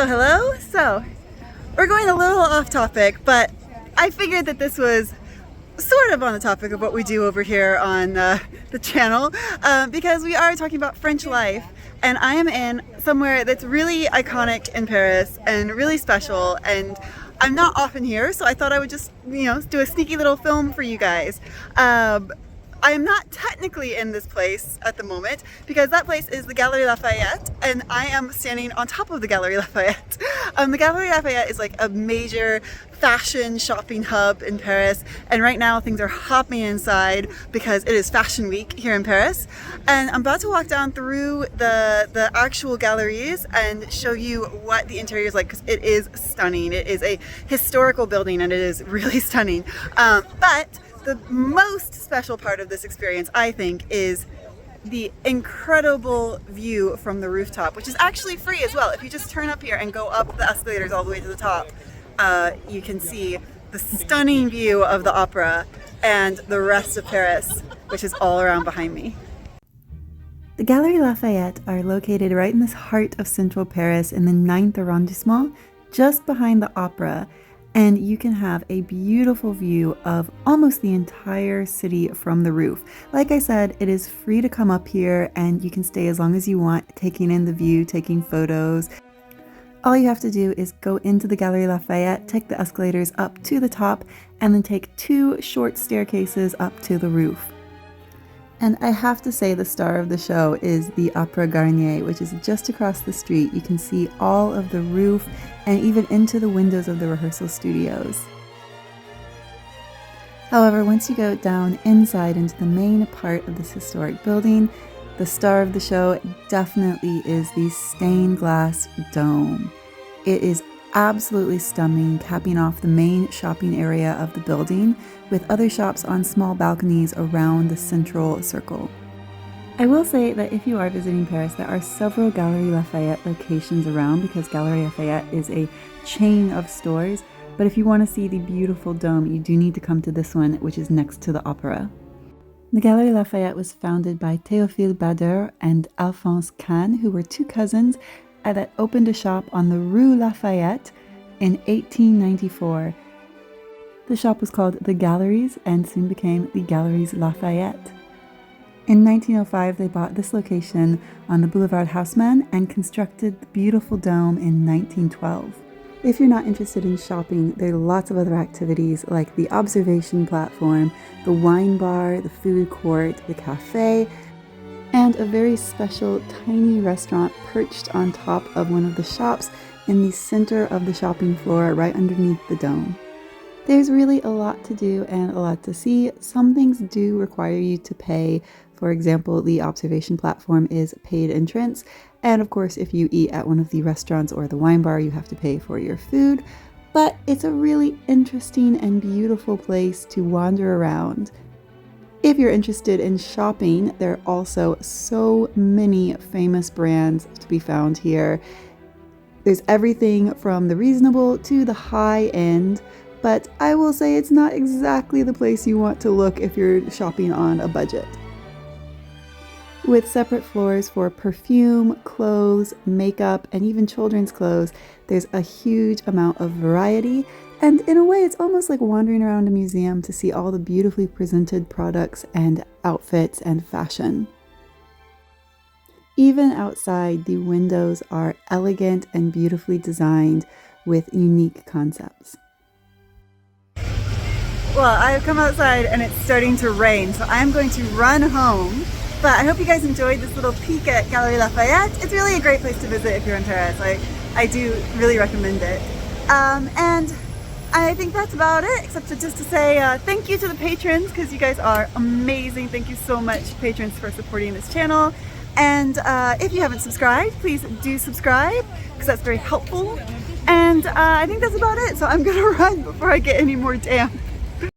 Hello. So, we're going a little off topic, but I figured that this was sort of on the topic of what we do over here on the channel, because we are talking about French life, and I am in somewhere that's really iconic in Paris and really special, and I'm not often here, so I thought I would just, do a sneaky little film for you guys. I am not technically in this place at the moment because that place is the Galeries Lafayette, and I am standing on top of the Galeries Lafayette. The Galeries Lafayette is like a major fashion shopping hub in Paris, and right now things are hopping inside because it is Fashion Week here in Paris. And I'm about to walk down through the actual galleries and show you what the interior is like, because it is stunning. It is a historical building and it is really stunning. But the most special part of this experience, I think, is the incredible view from the rooftop, which is actually free as well. If you just turn up here and go up the escalators all the way to the top, you can see the stunning view of the opera and the rest of Paris, which is all around behind me. The Galeries Lafayette are located right in this heart of central Paris in the 9th arrondissement, just behind the opera. And you can have a beautiful view of almost the entire city from the roof. Like I said, it is free to come up here and you can stay as long as you want, taking in the view, taking photos. All you have to do is go into the Galeries Lafayette, take the escalators up to the top, and then take 2 short staircases up to the roof. And I have to say the star of the show is the Opera Garnier, which is just across the street. You can see all of the roof and even into the windows of the rehearsal studios. However, once you go down inside into the main part of this historic building, the star of the show definitely is the stained glass dome. It is absolutely stunning, capping off the main shopping area of the building, with other shops on small balconies around the central circle. I will say that if you are visiting Paris, there are several Galeries Lafayette locations around, because Galeries Lafayette is a chain of stores, but if you want to see the beautiful dome, you do need to come to this one, which is next to the opera. The Galeries Lafayette was founded by Théophile Bader and Alphonse Kahn, who were 2 cousins that opened a shop on the Rue Lafayette in 1894. The shop was called The Galleries and soon became the Galeries Lafayette. In 1905, they bought this location on the Boulevard Haussmann and constructed the beautiful dome in 1912. If you're not interested in shopping, there are lots of other activities like the observation platform, the wine bar, the food court, the cafe, and a very special tiny restaurant perched on top of one of the shops in the center of the shopping floor right underneath the dome. There's really a lot to do and a lot to see. Some things do require you to pay. For example, the observation platform is paid entrance, and of course if you eat at one of the restaurants or the wine bar, you have to pay for your food, but it's a really interesting and beautiful place to wander around. If you're interested in shopping, there are also so many famous brands to be found here. There's everything from the reasonable to the high end, but I will say it's not exactly the place you want to look if you're shopping on a budget. With separate floors for perfume, clothes, makeup, and even children's clothes, there's a huge amount of variety. And in a way, it's almost like wandering around a museum to see all the beautifully presented products and outfits and fashion. Even outside, the windows are elegant and beautifully designed with unique concepts. Well, I've come outside and it's starting to rain, so I'm going to run home. But I hope you guys enjoyed this little peek at Galeries Lafayette. It's really a great place to visit if you're in Paris. I do really recommend it. And I think that's about it, except just to say thank you to the patrons, because you guys are amazing. Thank you so much, patrons, for supporting this channel. And if you haven't subscribed, please do subscribe, because that's very helpful. And I think that's about it, so I'm gonna run before I get any more damp.